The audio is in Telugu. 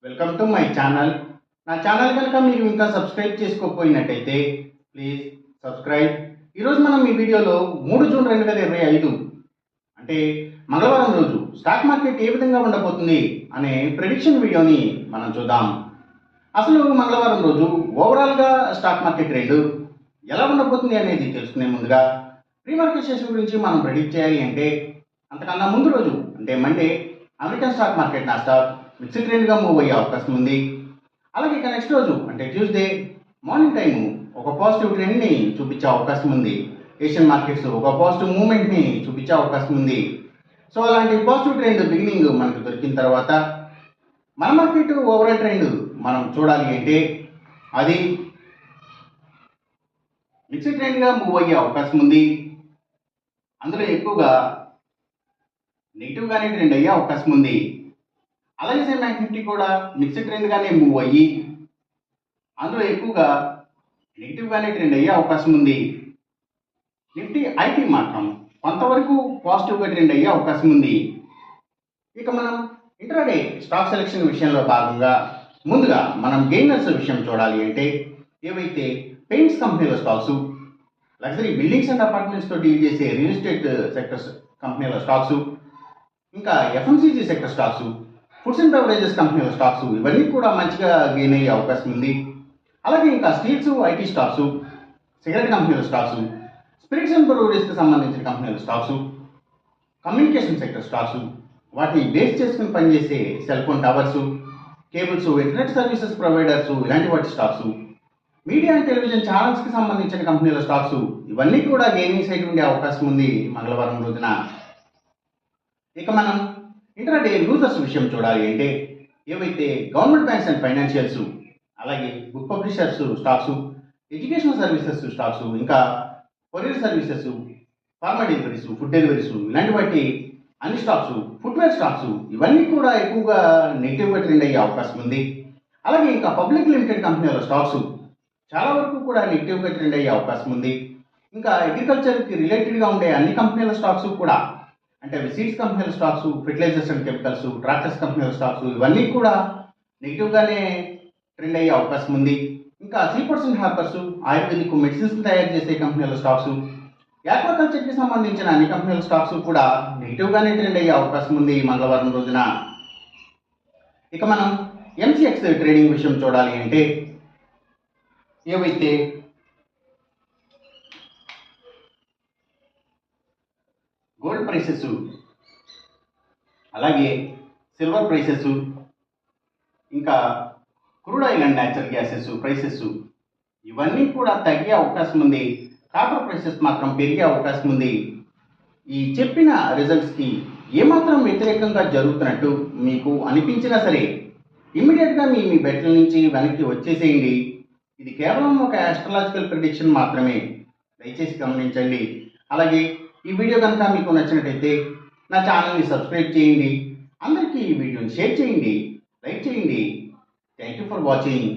Welcome to my channel. నా ఛానల్ కనుక మీరు ఇంకా సబ్స్క్రైబ్ చేసుకోకపోయినట్టయితే ప్లీజ్ సబ్స్క్రైబ్. ఈరోజు మనం ఈ వీడియోలో 3 జూన్ 2025 అంటే మంగళవారం రోజు స్టాక్ మార్కెట్ ఏ విధంగా ఉండబోతుంది అనే ప్రెడిక్షన్ వీడియోని మనం చూద్దాం. అసలు మంగళవారం రోజు ఓవరాల్గా స్టాక్ మార్కెట్ ట్రెండ్ ఎలా ఉండబోతుంది అనేది తెలుసుకునే ముందుగా ప్రీ మార్కెట్ సెషన్ గురించి మనం ప్రెడిక్ట్ చేయాలి అంటే అంతకన్నా ముందు రోజు అంటే Monday American stock market Nasdaq mixed ట్రెండ్గా మూవ్ అయ్యే అవకాశం ఉంది. అలాగే ఇక నెక్స్ట్ రోజు అంటే ట్యూస్డే మార్నింగ్ టైము ఒక పాజిటివ్ ట్రెండ్ని చూపించే అవకాశం ఉంది. ఏషియన్ మార్కెట్స్ ఒక పాజిటివ్ మూవ్మెంట్ని చూపించే అవకాశం ఉంది. సో అలాంటి పాజిటివ్ ట్రెండ్ బిగినింగ్ మనకు దొరికిన తర్వాత మన మార్కెట్ ఓవరాల్ ట్రెండ్ మనం చూడాలి అంటే అది మిక్స్డ్ ట్రెండ్గా మూవ్ అయ్యే అవకాశం ఉంది. అందులో ఎక్కువగా నెగిటివ్గానే ట్రెండ్ అయ్యే అవకాశం ఉంది. అలాగే సేమ్ బ్యాంక్ నిఫ్టీ కూడా మిక్స్డ్ ట్రెండ్గానే మూవ్ అయ్యి అందులో ఎక్కువగా నెగిటివ్గానే ట్రెండ్ అయ్యే అవకాశం ఉంది. నిఫ్టీ ఐటీ మాత్రం కొంతవరకు పాజిటివ్గా ట్రెండ్ అయ్యే అవకాశం ఉంది. ఇక మనం ఇంట్రాడే స్టాక్ సెలెక్షన్ విషయంలో భాగంగా ముందుగా మనం గెయినర్స్ విషయం చూడాలి అంటే ఏవైతే పెయింట్స్ కంపెనీల స్టాక్స్, లగ్జరీ బిల్డింగ్స్ అండ్ అపార్ట్మెంట్స్తో డీల్ చేసే రియల్ ఎస్టేట్ సెక్టర్ కంపెనీల స్టాక్స్, ఇంకా FMCG sector stocks, foods and beverages కంపెనీల స్టాక్స్ ఇవన్నీ కూడా మంచిగా గెయిన్ అయ్యే అవకాశం ఉంది. అలాగే ఇంకా స్టీల్స్, ఐటీ స్టాక్స్, సిగరెట్ కంపెనీల స్టాక్స్, స్పిరిట్స్ అండ్ బ్రూవరీస్కి సంబంధించిన కంపెనీల స్టాక్స్, కమ్యూనికేషన్ సెక్టర్ స్టాక్స్, వాటిని బేస్ చేసుకుని పనిచేసే cell phone towers, cables, internet services providers ఇలాంటి వాటి స్టాక్స్, మీడియా అండ్ టెలివిజన్ ఛానల్స్కి సంబంధించిన కంపెనీల స్టాక్స్ ఇవన్నీ కూడా గెయినింగ్ సైడ్ ఉండే అవకాశం ఉంది మంగళవారం రోజున. ఇక మనం ఇంట్రాడే లూజర్స్ విషయం చూడాలి అంటే ఏవైతే గవర్నమెంట్ బ్యాంక్స్ అండ్ ఫైనాన్షియల్స్, అలాగే book publishers stocks, educational services stocks, ఇంకా courier services, pharma deliveries, food deliveries ఇలాంటి వాటి అన్ని స్టాక్స్, ఫుట్వేర్ స్టాక్స్ ఇవన్నీ కూడా ఎక్కువగా నెగిటివ్గా ట్రెండ్ అయ్యే అవకాశం ఉంది. అలాగే ఇంకా పబ్లిక్ లిమిటెడ్ కంపెనీల స్టాక్స్ చాలా వరకు కూడా నెగిటివ్గా ట్రెండ్ అయ్యే అవకాశం ఉంది. ఇంకా అగ్రికల్చర్కి రిలేటెడ్గా ఉండే అన్ని కంపెనీల స్టాక్స్ కూడా అంటే సీడ్స్ కంపెనీల stocks, fertilizers and chemicals, tractors కంపెనీల స్టాక్స్ ఇవన్నీ కూడా నెగిటివ్గానే ట్రెండ్ అయ్యే అవకాశం ఉంది. ఇంకా shippers and harbours, Ayurvedic medicines తయారు చేసే కంపెనీల స్టాక్స్, యాక్వాకల్చర్కి సంబంధించిన అన్ని కంపెనీల స్టాక్స్ కూడా నెగిటివ్గానే ట్రెండ్ అయ్యే అవకాశం ఉంది మంగళవారం రోజున. ఇక మనం ఎంసీఎక్స్ ట్రేడింగ్ విషయం చూడాలి అంటే ఏవైతే గోల్డ్ ప్రైసెస్, అలాగే సిల్వర్ ప్రైసెస్, ఇంకా crude oil and natural gases prices ఇవన్నీ కూడా తగ్గే అవకాశం ఉంది. కాపర్ ప్రైసెస్ మాత్రం పెరిగే అవకాశం ఉంది. ఈ చెప్పిన రిజల్ట్స్కి ఏమాత్రం వ్యతిరేకంగా జరుగుతున్నట్టు మీకు అనిపించినా సరే ఇమ్మీడియట్గా మీ బెట్ల నుంచి వెనక్కి వచ్చేసేయండి. ఇది కేవలం ఒక ఆస్ట్రాలజికల్ ప్రిడిక్షన్ మాత్రమే, దయచేసి గమనించండి. అలాగే ఈ వీడియో కనుక మీకు నచ్చినట్టయితే నా ఛానల్ని సబ్స్క్రైబ్ చేయండి, అందరికీ ఈ వీడియోని షేర్ చేయండి, లైక్ చేయండి. Thank you for watching.